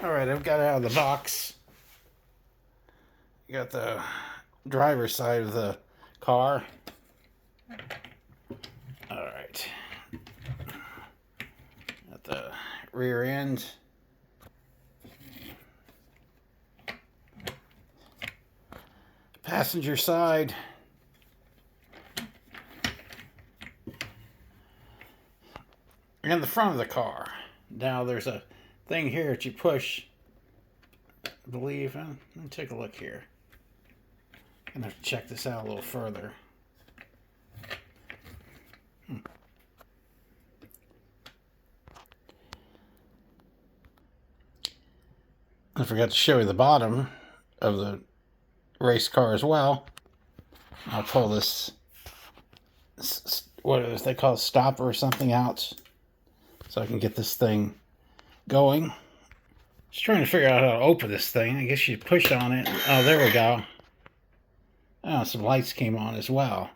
Alright, I've got it out of the box. You got the driver's side of the car. Alright. Got the rear end. Passenger side. And the front of the car. Now there's a thing here that you push, I believe. Let me take a look here. I'm going to have to check this out a little further. I forgot to show you the bottom of the race car as well. I'll pull this, what is they call a stopper or something out, so I can get this thing going. Just trying to figure out how to open this thing. I guess you push on it. Oh, there we go. Oh, some lights came on as well.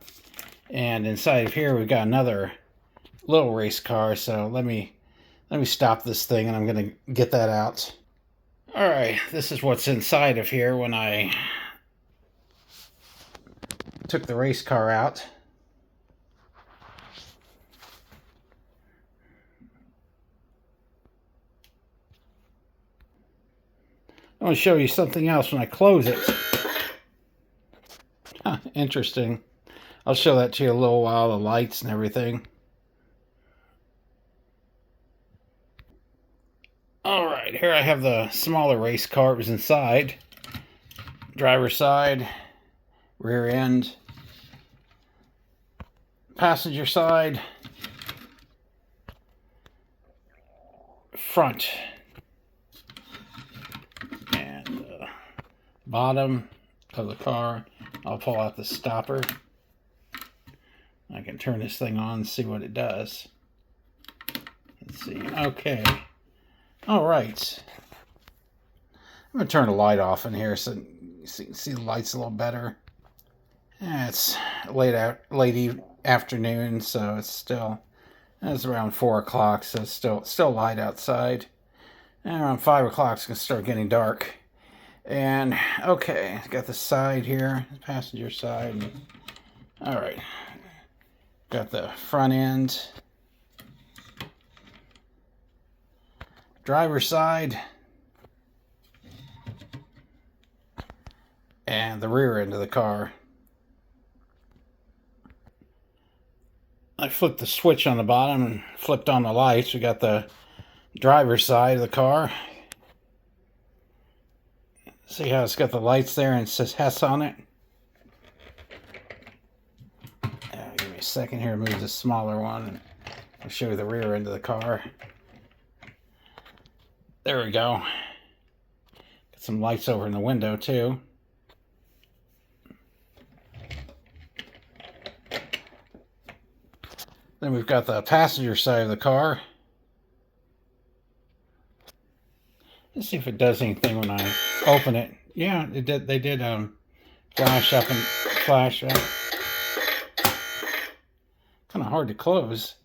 And inside of here we've got another little race car. So let me stop this thing and I'm going to get that out. All right, this is what's inside of here when I took the race car out. I want to show you something else when I close it. Huh, interesting. I'll show that to you in a little while, the lights and everything. Alright, here I have the smaller race car. It was inside. Driver's side, rear end, passenger side, front, and bottom of the car. I'll pull out the stopper. I can turn this thing on and see what it does. Let's see. Okay. All right. I'm going to turn the light off in here so you can see the lights a little better. It's late afternoon, so it's around 4 o'clock, so it's still light outside. And around 5 o'clock, it's going to start getting dark. And, okay, got the side here, the passenger side. All right. Got the front end. Driver's side. And the rear end of the car. I flipped the switch on the bottom and flipped on the lights. We got the driver's side of the car. See how it's got the lights there and it says Hess on it? Give me a second here to move the smaller one and I'll show you the rear end of the car. There we go. Got some lights over in the window too. Then we've got the passenger side of the car. Let's see if it does anything when I open it. Yeah, it did. They did flash up and flash up. Kind of hard to close.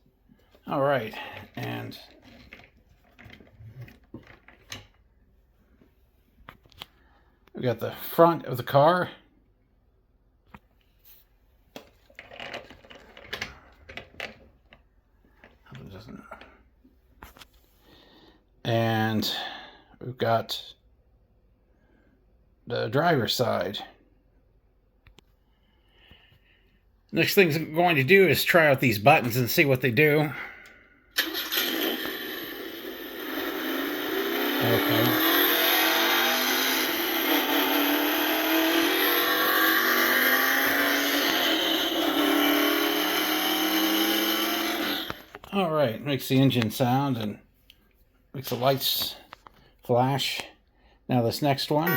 All right, and we got the front of the car. And we've got the driver's side. Next thing I'm going to do is try out these buttons and see what they do. Okay. All right, makes the engine sound and makes the lights flash. Now this next one.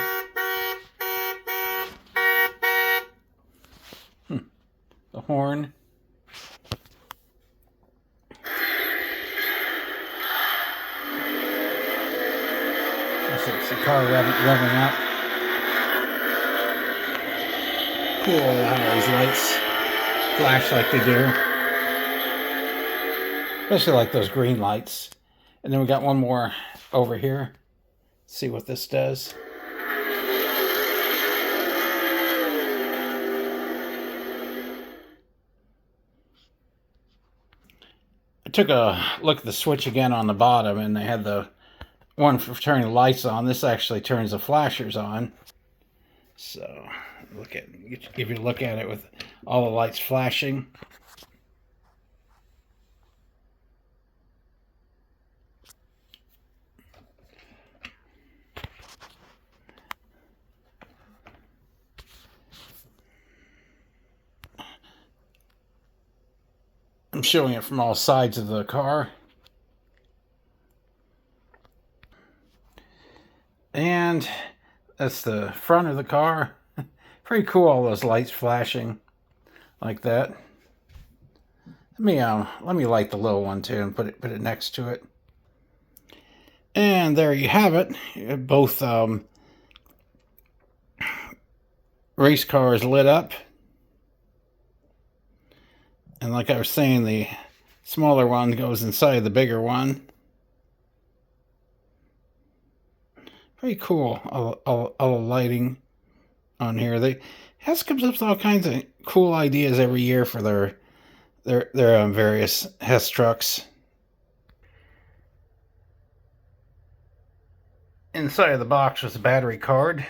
The horn. It's the car revving up. Cool how these lights flash like they do. Especially like those green lights. And then we got one more over here. See what this does. I took a look at the switch again on the bottom, and they had the one for turning the lights on. This actually turns the flashers on. So if you look at it with all the lights flashing. I'm showing it from all sides of the car. And that's the front of the car. Pretty cool, all those lights flashing like that. Let me light the little one too and put it next to it. And there you have it. Both race cars lit up. And like I was saying, the smaller one goes inside the bigger one. Pretty cool, all the lighting on here. Hess comes up with all kinds of cool ideas every year for their various Hess trucks. Inside of the box was a battery card.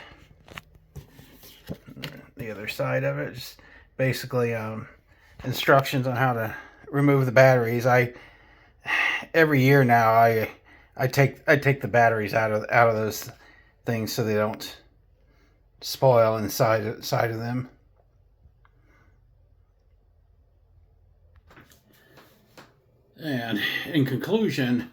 The other side of it, just basically instructions on how to remove the batteries. Every year now I take the batteries out of those things so they don't spoil inside of them. And in conclusion,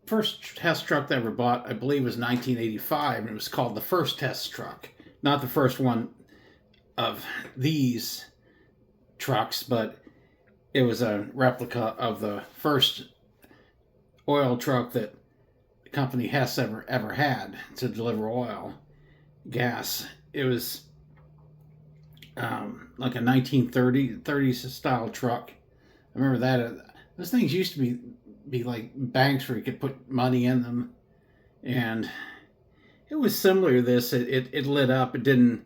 first test truck that I ever bought, I believe, was 1985, and it was called the first test truck. Not the first one of these trucks, but it was a replica of the first oil truck that the company Hess ever had to deliver oil, gas. It was like a 1930s style truck. I remember that. Those things used to be like banks where you could put money in them, and it was similar to this. It lit up. It didn't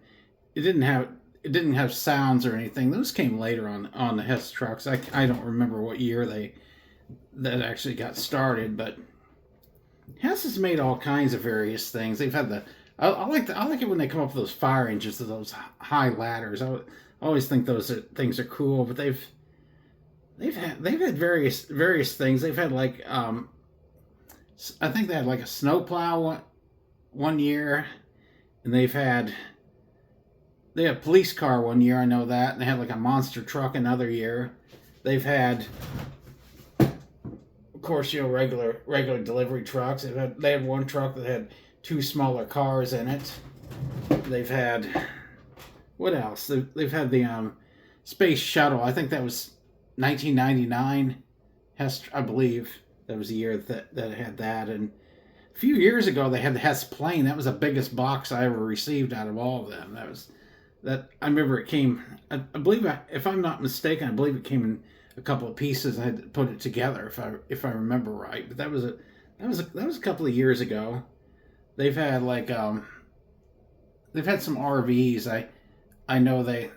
have sounds or anything. Those came later on the Hess trucks. I don't remember what year that actually got started, but Hess has made all kinds of various things. They've had I like it when they come up with those fire engines, those high ladders. I always think those things are cool, but they've had various things. They've had like I think they had like a snowplow one year, and they had a police car one year. I know that, and they had like a monster truck another year. They've had, of course, regular delivery trucks. They had one truck that had two smaller cars in it. They've had, what else? They've had the space shuttle. I think that was 1999. Hess, I believe that was the year that had that. And a few years ago, they had the Hess plane. That was the biggest box I ever received out of all of them. I remember it came. I believe, if I'm not mistaken, I believe it came in a couple of pieces. I had to put it together if I remember right. But that was a couple of years ago. They've had they've had some RVs. I know they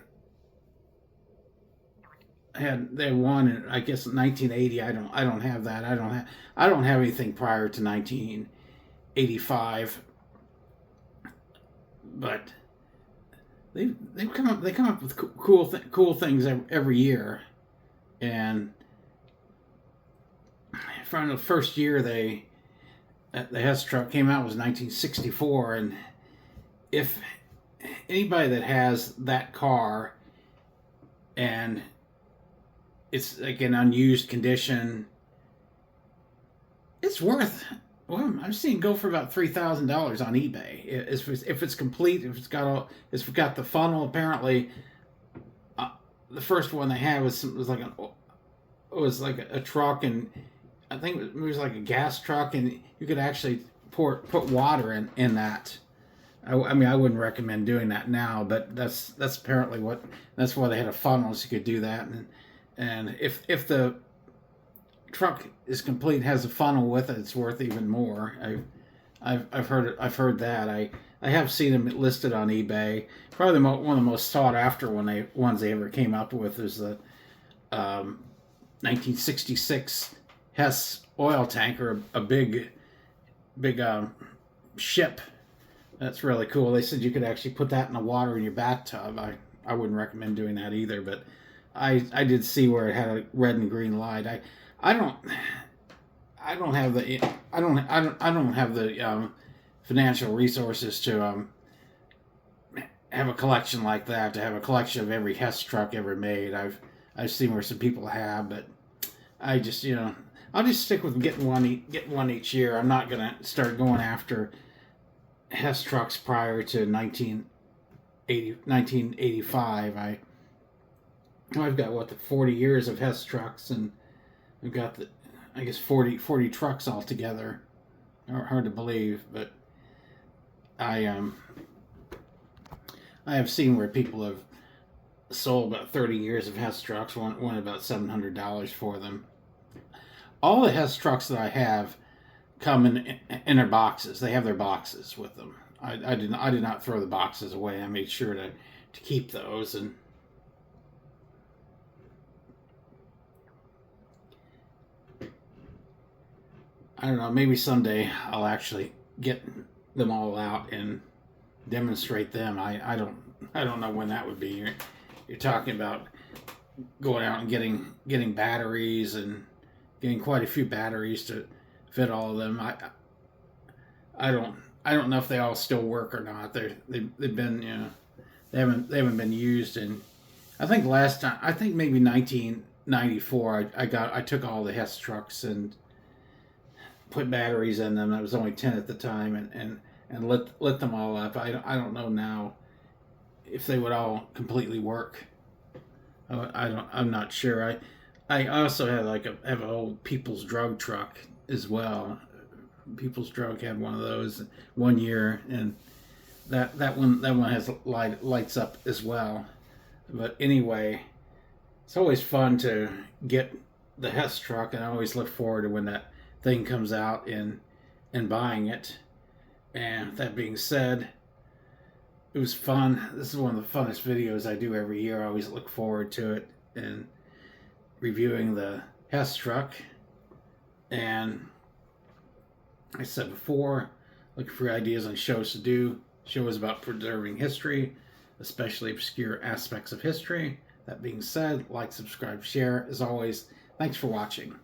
had one in, I guess, 1980. I don't have that. I don't have anything prior to 1985. But they come up with cool things every year. And from the first year the Hess truck came out was 1964, and if anybody that has that car and it's like an unused condition, it's worth. Well, I've seen it go for about $3,000 on eBay. If it's complete, if it's got the funnel. Apparently, the first one they had was like a truck, and I think it was like a gas truck, and you could actually put water in that. I mean, I wouldn't recommend doing that now, but that's apparently that's why they had a funnel, so you could do that. And if the truck is complete, has a funnel with it, it's worth even more. I've heard that. I have seen them listed on eBay. Probably one of the most sought after ones they ever came up with is the 1966 Hess oil tanker, a big ship. That's really cool. They said you could actually put that in the water in your bathtub. I wouldn't recommend doing that either, but I did see where it had a red and green light. I don't have the financial resources to have a collection like that. To have a collection of every Hess truck ever made. I've seen where some people have, but I just I'll just stick with getting one each year. I'm not gonna start going after Hess trucks prior to 1985. I've got the 40 years of Hess trucks, and I've got I guess 40 trucks altogether. Hard to believe, but I have seen where people have sold about 30 years of Hess trucks, won about $700 for them. All the Hess trucks that I have come in their boxes. They have their boxes with them. I did not throw the boxes away. I made sure to keep those. And I don't know, maybe someday I'll actually get them all out and demonstrate them. I don't know when that would be. You're talking about going out and getting batteries and getting quite a few batteries to fit all of them. I don't know if they all still work or not. They've been they haven't been used in, I think last time, I think maybe 1994 I took all the Hess trucks and put batteries in them. That was only 10 at the time, and lit them all up. I don't know now if they would all completely work. I'm not sure. I also had have an old People's Drug truck as well. People's Drug had one of those one year, and that one has lights up as well. But anyway, it's always fun to get the Hess truck, and I always look forward to when that thing comes out and buying it. And that being said, it was fun. This is one of the funnest videos I do every year. I always look forward to it and reviewing the Hess truck. And I said before, looking for ideas on shows to do. Shows about preserving history, especially obscure aspects of history. That being said, like, subscribe, share. As always, thanks for watching.